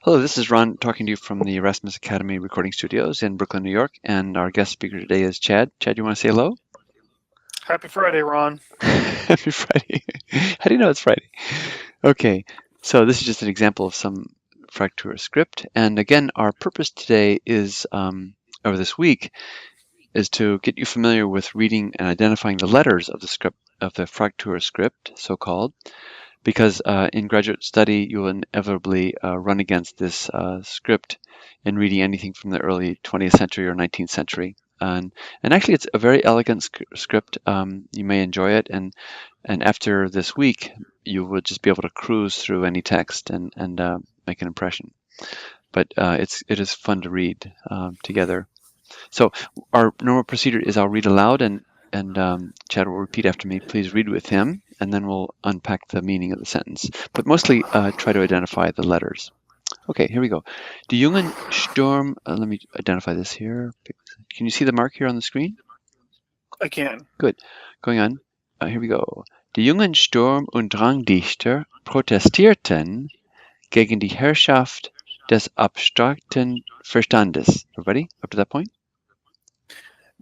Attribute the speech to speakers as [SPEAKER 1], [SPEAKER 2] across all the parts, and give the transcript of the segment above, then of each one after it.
[SPEAKER 1] Hello, this is Ron talking to you from the Erasmus Academy Recording Studios in Brooklyn, New York, and our guest speaker today is Chad. Chad, you want to say hello?
[SPEAKER 2] Happy Friday, Ron.
[SPEAKER 1] Happy Friday. How do you know it's Friday? Okay, so this is just an example of some Fraktur script, and again, our purpose today is, or this week, is to get you familiar with reading and identifying the letters of the script, of the Fraktur script, so-called, because in graduate study you will inevitably run against this script in reading anything from the early 20th century or 19th century. And actually it's a very elegant script. You may enjoy it, and after this week you will just be able to cruise through any text and make an impression. But it is fun to read together. So our normal procedure is I'll read aloud, and Chad will repeat after me. Please read with him, and then we'll unpack the meaning of the sentence. But mostly try to identify the letters. Okay, here we go. Die Jungen Sturm. Let me identify this here. Can you see the mark here on the screen?
[SPEAKER 2] I can.
[SPEAKER 1] Good. Going on. Here we go. Die jungen Sturm- und Drangdichter protestierten gegen die Herrschaft des abstrakten Verstandes. Everybody, up to that point?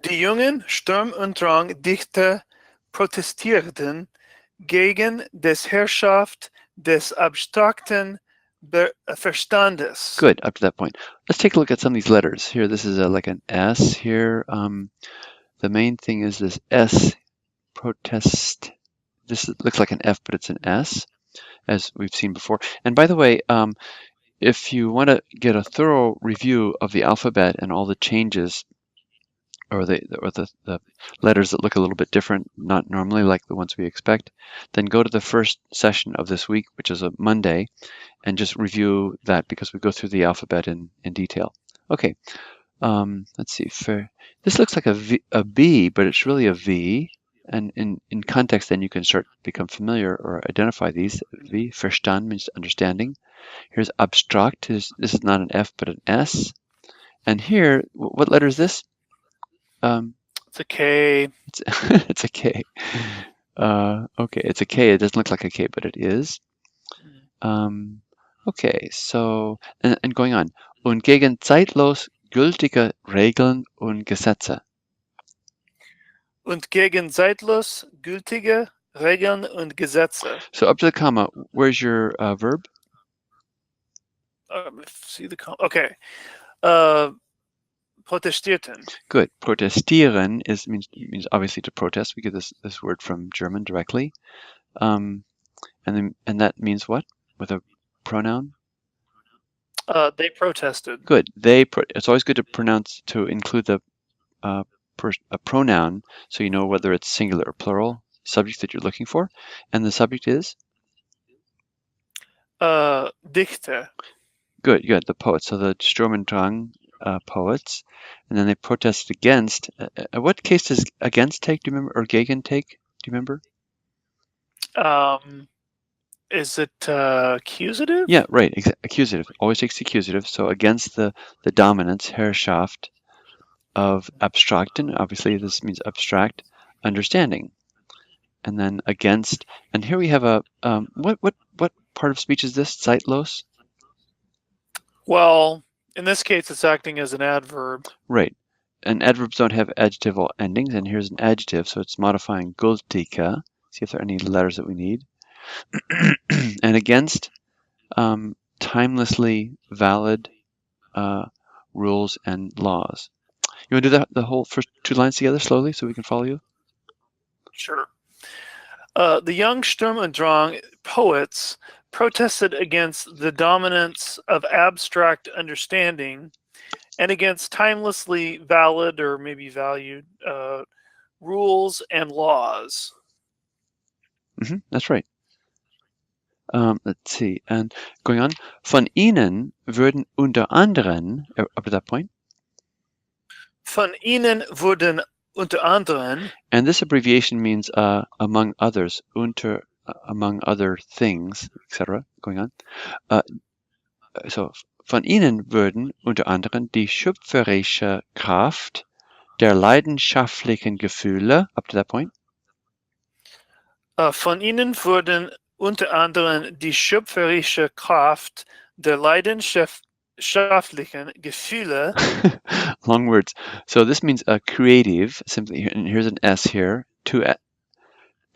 [SPEAKER 2] Die jungen Sturm- und Drang-Dichter protestierten gegen des Herrschaft des abstrakten Verstandes.
[SPEAKER 1] Good, up to that point. Let's take a look at some of these letters. Here, this is like an S here. The main thing is this S, protest. This looks like an F, but it's an S, as we've seen before. And by the way, if you want to get a thorough review of the alphabet and all the changes, or the letters that look a little bit different, not normally like the ones we expect, then go to the first session of this week, which is a Monday, and just review that because we go through the alphabet in detail. Okay, let's see. This looks like a B, but it's really a V. And in context, then you can start to become familiar or identify these. V, Verstand means understanding. Here's abstract. This is not an F, but an S. And here, what letter is this?
[SPEAKER 2] It's a K.
[SPEAKER 1] It's a K. Okay, it's a K. It doesn't look like a K, but it is. Okay, so, and going on. Und gegen zeitlos gültige Regeln und Gesetze.
[SPEAKER 2] Und gegen zeitlos gültige Regeln und Gesetze.
[SPEAKER 1] So up to the comma, where's your verb?
[SPEAKER 2] See the comma. Okay. Protestierten.
[SPEAKER 1] Good. Protestieren means obviously to protest. We get this word from German directly, and that means what with a pronoun?
[SPEAKER 2] They protested.
[SPEAKER 1] Good. It's always good to include a pronoun so you know whether it's singular or plural subject that you're looking for, and the subject is
[SPEAKER 2] Dichter.
[SPEAKER 1] Good. The poets. So the Sturm und Drang poets, and then they protested against. What case does against take? Do you remember, or gegen take? Do you remember?
[SPEAKER 2] Is it accusative?
[SPEAKER 1] Yeah, right. Accusative always takes the accusative. So against the dominance, Herrschaft of abstrakten. Obviously, this means abstract understanding. And then against, and here we have a what part of speech is this? Zeitlos.
[SPEAKER 2] Well, in this case, it's acting as an adverb.
[SPEAKER 1] Right. And adverbs don't have adjectival endings, and here's an adjective, so it's modifying gültige. See if there are any letters that we need. And against, timelessly valid rules and laws. You want to do the whole first two lines together slowly so we can follow you?
[SPEAKER 2] Sure. The young Sturm und Drang poets protested against the dominance of abstract understanding and against timelessly valid or maybe valued rules and laws.
[SPEAKER 1] That's right. Let's see. And going on, von ihnen würden unter anderem, up to that point.
[SPEAKER 2] Von ihnen wurden unter anderem.
[SPEAKER 1] And this abbreviation means among others, among other things, etc. Going on. So von ihnen würden unter anderem die schöpferische Kraft der leidenschaftlichen Gefühle, up to that point.
[SPEAKER 2] Von ihnen wurden unter anderem die schöpferische Kraft der leidenschaftlichen Gefühle.
[SPEAKER 1] Long words. So this means a creative, simply, and here's an S here.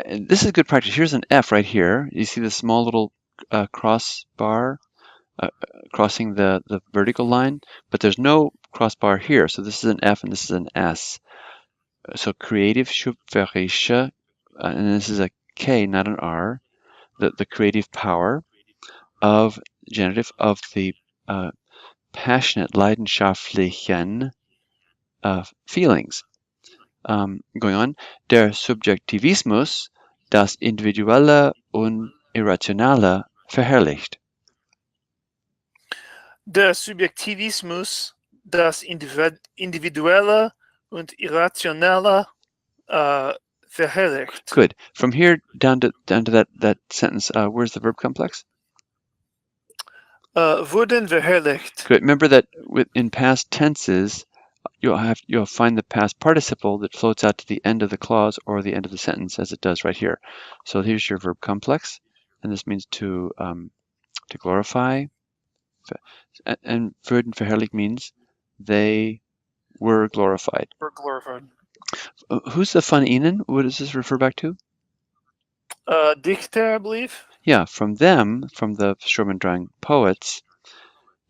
[SPEAKER 1] And this is good practice. Here's an F right here. You see the small little crossbar crossing the vertical line, but there's no crossbar here. So this is an F and this is an S. So creative, schöpferische, and this is a K, not an R. The creative power of genitive of the passionate, leidenschaftlichen feelings. Going on, der Subjektivismus das Individuelle und Irrationale verherrlicht.
[SPEAKER 2] Der Subjektivismus das Individuelle und Irrationale verherrlicht.
[SPEAKER 1] Good. From here down to that sentence, where's the verb complex?
[SPEAKER 2] Wurden verherrlicht.
[SPEAKER 1] Good. Remember that in past tenses, you'll find the past participle that floats out to the end of the clause or the end of the sentence, as it does right here. So here's your verb complex, and this means to glorify. And wurden verherrlicht means they were glorified.
[SPEAKER 2] Were glorified.
[SPEAKER 1] Who's the von ihnen? What does this refer back to?
[SPEAKER 2] Dichter, I believe.
[SPEAKER 1] Yeah, from them, from the Sturm und Drang poets.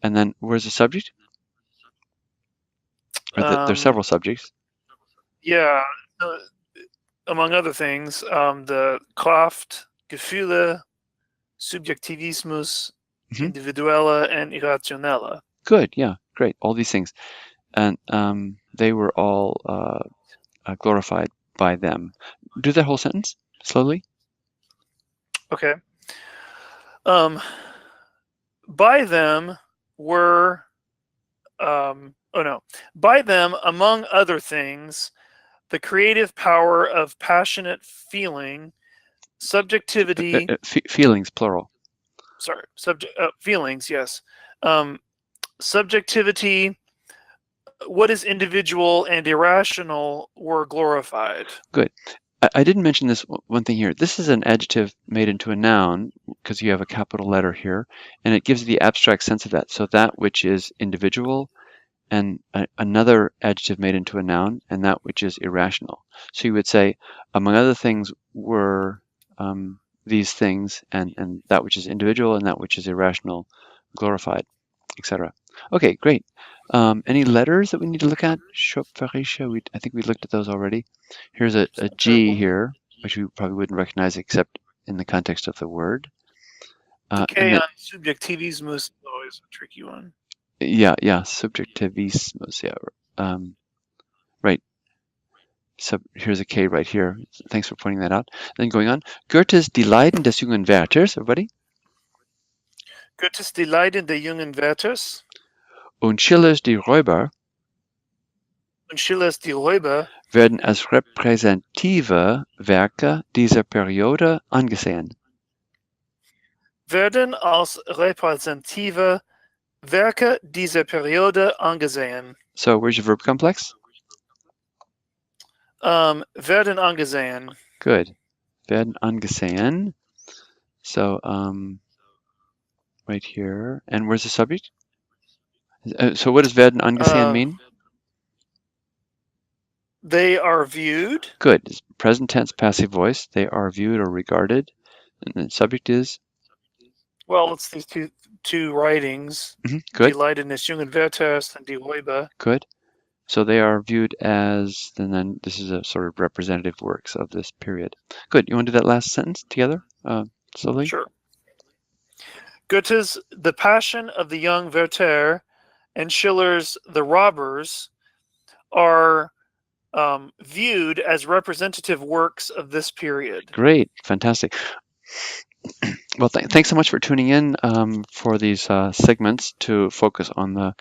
[SPEAKER 1] And then where's the subject? There's several subjects.
[SPEAKER 2] Yeah, among other things, the Kraft, Gefühle, Subjektivismus, Individuelle, and Irrationelle.
[SPEAKER 1] Good, yeah, great, all these things. And they were all glorified by them. Do that whole sentence slowly.
[SPEAKER 2] Okay. By them were, by them, among other things, the creative power of passionate feeling, subjectivity.
[SPEAKER 1] Feelings, plural.
[SPEAKER 2] Sorry, feelings, yes. Subjectivity, what is individual and irrational were glorified.
[SPEAKER 1] Good. I didn't mention this one thing here. This is an adjective made into a noun because you have a capital letter here, and it gives the abstract sense of that. So that which is individual, and another adjective made into a noun, and that which is irrational. So you would say, among other things were these things, and that which is individual and that which is irrational, glorified, etc. Okay, great. Any letters that we need to look at? Schöpferische, I think we looked at those already. Here's a G here, which we probably wouldn't recognize except in the context of the word.
[SPEAKER 2] The K on subjektivismus is always a tricky one.
[SPEAKER 1] Yeah, subjektivismus, yeah. Right. So here's a K right here. Thanks for pointing that out. Then going on, Goethe's Die Leiden des jungen Werthers, everybody?
[SPEAKER 2] Goethe's Die Leiden des jungen Werthers.
[SPEAKER 1] Und Schillers Die Räuber.
[SPEAKER 2] Und Schillers Die Räuber
[SPEAKER 1] werden als repräsentative Werke dieser Periode angesehen.
[SPEAKER 2] Werden als repräsentative Werke dieser Periode angesehen.
[SPEAKER 1] So where's your verb complex?
[SPEAKER 2] Werden angesehen.
[SPEAKER 1] Good. Werden angesehen. So right here. And where's the subject? So what does werden angesehen mean?
[SPEAKER 2] They are viewed.
[SPEAKER 1] Good. It's present tense passive voice. They are viewed or regarded. And the subject is?
[SPEAKER 2] Well, it's these two writings.
[SPEAKER 1] Good.
[SPEAKER 2] Die Leiden des jungen Werthers and Die Räuber.
[SPEAKER 1] Good. So they are viewed as, and then this is a sort of representative works of this period. Good. You want to do that last sentence together, slowly?
[SPEAKER 2] Sure. Goethe's The Passion of the Young Werther and Schiller's The Robbers are viewed as representative works of this period.
[SPEAKER 1] Great. Fantastic. Well, thanks so much for tuning in for these segments to focus on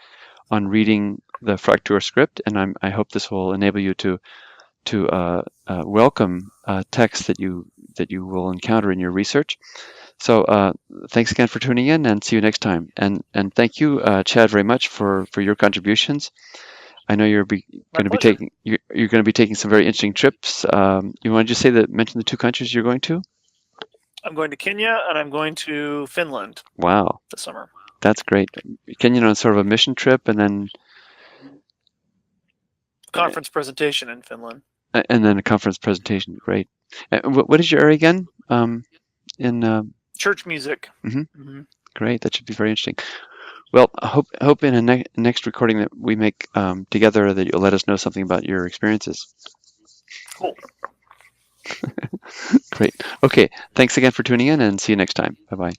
[SPEAKER 1] reading the Fraktur script, and I hope this will enable you to welcome texts that you will encounter in your research. So thanks again for tuning in, and see you next time. And thank you, Chad, very much for your contributions. I know you're going to be taking some very interesting trips. You want to just mention the two countries you're going to?
[SPEAKER 2] I'm going to Kenya and I'm going to Finland.
[SPEAKER 1] Wow.
[SPEAKER 2] This summer.
[SPEAKER 1] That's great. Again, on sort of a mission trip, and then
[SPEAKER 2] Conference presentation in Finland.
[SPEAKER 1] a conference presentation. Great. What is your area again? In
[SPEAKER 2] Church music.
[SPEAKER 1] Great. That should be very interesting. Well, I hope in a next recording that we make together that you'll let us know something about your experiences.
[SPEAKER 2] Cool.
[SPEAKER 1] Great. Okay. Thanks again for tuning in, and see you next time. Bye-bye.